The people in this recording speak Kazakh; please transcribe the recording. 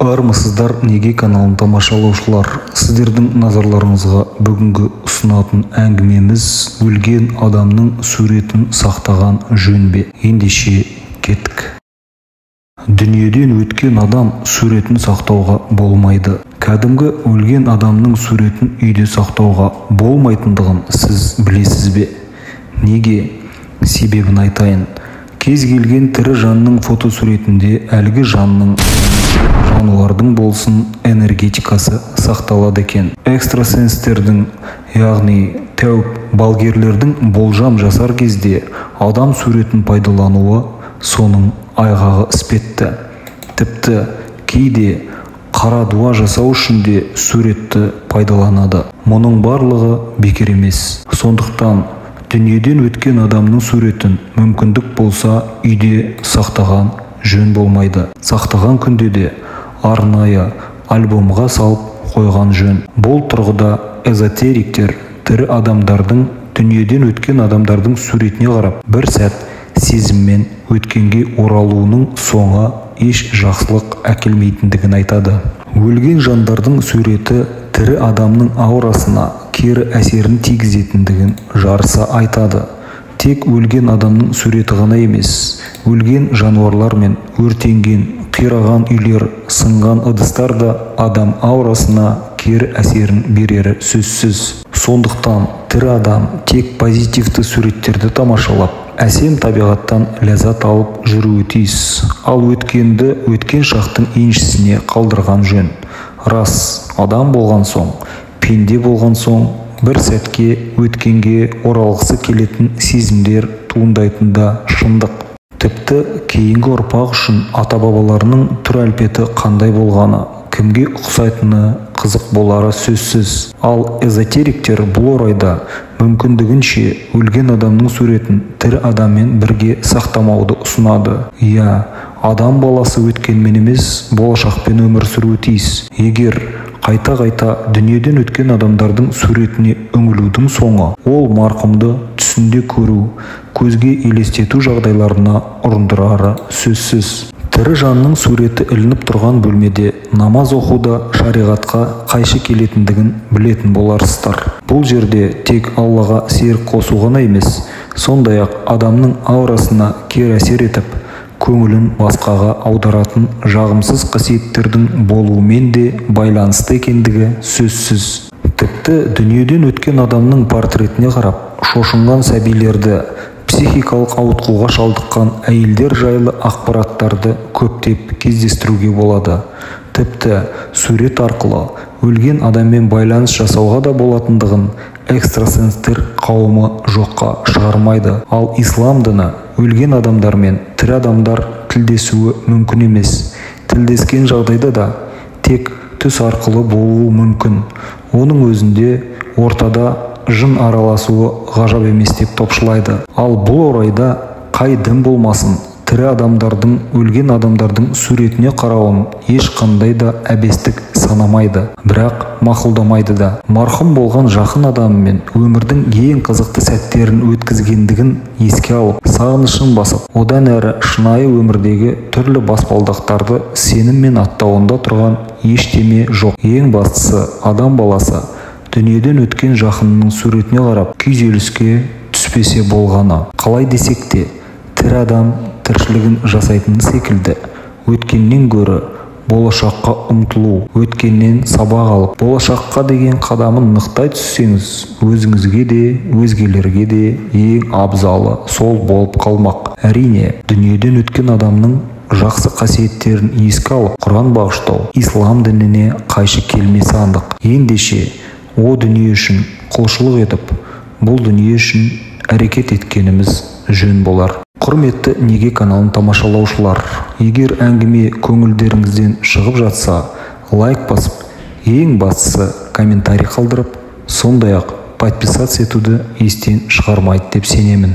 Армысыздар неге каналын тамашалаушылар. Сіздердің назарларыңызға бүгінгі ұсынатын әңгімеміз өлген адамның суретін сақтаған жөн бе? Ендеше кеттік. Дүниеден өткен адам суретін сақтауға болмайды. Кәдімгі өлген адамның суретін үйде сақтауға болмайтындығын сіз білесіз бе? Неге? Себебін айтайын. Кез келген тірі жанның фотосуретінде әлгі жануардың болсын энергетикасы сақталады екен. Экстрасенстердің, яғни тәуіп балгерлердің болжам жасар кезде адам суретін пайдалануы соның айғағы іспетті. Тіпті кейде қара дуа жасау үшін де суретті пайдаланады. Мұның барлығы бекер емес. Сондықтан дүниеден өткен адамның суретін мүмкіндік болса үйде сақтаған жөн болмайды. Сақтаған күнде де арнайы альбомға салып қойған жөн. Бұл тұрғыда эзотериктер тірі адамдардың дүниеден өткен адамдардың суретіне қарап бір сәт сезіммен өткенге оралуының соңы еш жақсылық әкелмейтіндігін айтады. Өлген жандардың суреті тірі адамның аурасына кері әсерін тигізетіндігін жарыса айтады. Тек өлген адамның суреті ғана емес, өлген жануарлар мен өртенген, қираған үйлер, сынған ыдыстар да адам аурасына кері әсерін берері сөзсіз. Сондықтан тірі адам тек позитивті суреттерді тамашалап, әсем табиғаттан ләззат алып жүруі тиіс. Ал өткенді өткен шақтың еншісіне қалдырған жөн. Рас, адам болған соң, пенде болған соң, бір сәтке өткенге оралғысы келетін сезімдер туындайтында шындық. Тіпті кейінгі ұрпақ үшін ата-бабаларының түр-әлпеті қандай болғаны, кімге ұқсайтыны қызық болары сөзсіз. Ал эзотериктер бұл орайда мүмкіндігінше өлген адамның суретін тірі адаммен бірге сақтамауды ұсынады. Адам баласы өткенмен емес, болашақпен өмір сүруі тиіс. Егер қайта-қайта дүниеден өткен адамдардың суретіне үңілудің соңы, ол марқұмды түсінде көру, көзге елестету жағдайларына ұрындырары сөзсіз. Тірі жанның суреті ілініп тұрған бөлмеде намаз оқуда шариғатқа қайшы келетіндігін білетін боларсыздар. Бұл жерде тек Аллаға серік қосу ғана емес, сондай-ақ адамның аурасына кері әсер етіп, көңілін басқаға аударатын жағымсыз қасиеттердің болуымен де байланысты екендігі сөзсіз. Тіпті дүниеден өткен адамның портретіне қарап шошынған сәбилерді, психикалық ауытқуға шалдыққан әйелдер жайлы ақпараттарды көптеп кездестіруге болады. Тіпті сурет арқылы өлген адаммен байланыс жасауға да болатындығын экстрасенстер қауымы жоққа шығармайды. Ал ислам діні өлген адамдармен тірі адамдар тілдесуі мүмкін емес. Тілдескен жағдайда да тек түс арқылы болуы мүмкін. Оның өзінде ортада жын араласуы ғажап емес деп топшылайды. Ал бұл орайда қай дін болмасын, тірі адамдардың өлген адамдардың суретіне қарауын ешқандай да әбестік санамайды, бірақ мақұлдамайды да. Марқұм болған жақын адамымен өмірдің ең қызықты сәттерін өткізгендігін еске алып, сағынышын басып, одан әрі шынайы өмірдегі түрлі баспалдақтарды сеніммен аттауында тұрған ештеме жоқ. Ең бастысы, адам баласы дүниеден өткен жақынының суретіне қарап күйзеліске түспесе болғаны. Қалай десек те, тірі адам тіршілігін жасайтын секілді, өткеннен гөрі болашаққа ұмтылу, өткеннен сабақ алып, болашаққа деген қадамын нықтай түссеңіз, өзіңізге де, өзгелерге де ең абзалы сол болып қалмақ. Әрине, дүниеден өткен адамның жақсы қасиеттерін еске алып, Құран бағыштау ислам дініне қайшы келмесі анық. Ендеше, о дүние үшін құлшылық етіп, бұл дүние үшін әрекет еткеніміз жөн болар. Құрметті неге каналын тамашалаушылар, егер әңгіме көңілдеріңізден шығып жатса, лайк басып, ең бастысы комментарий қалдырып, сондай-ақ подписаться етуді естен шығармайды деп сенемін.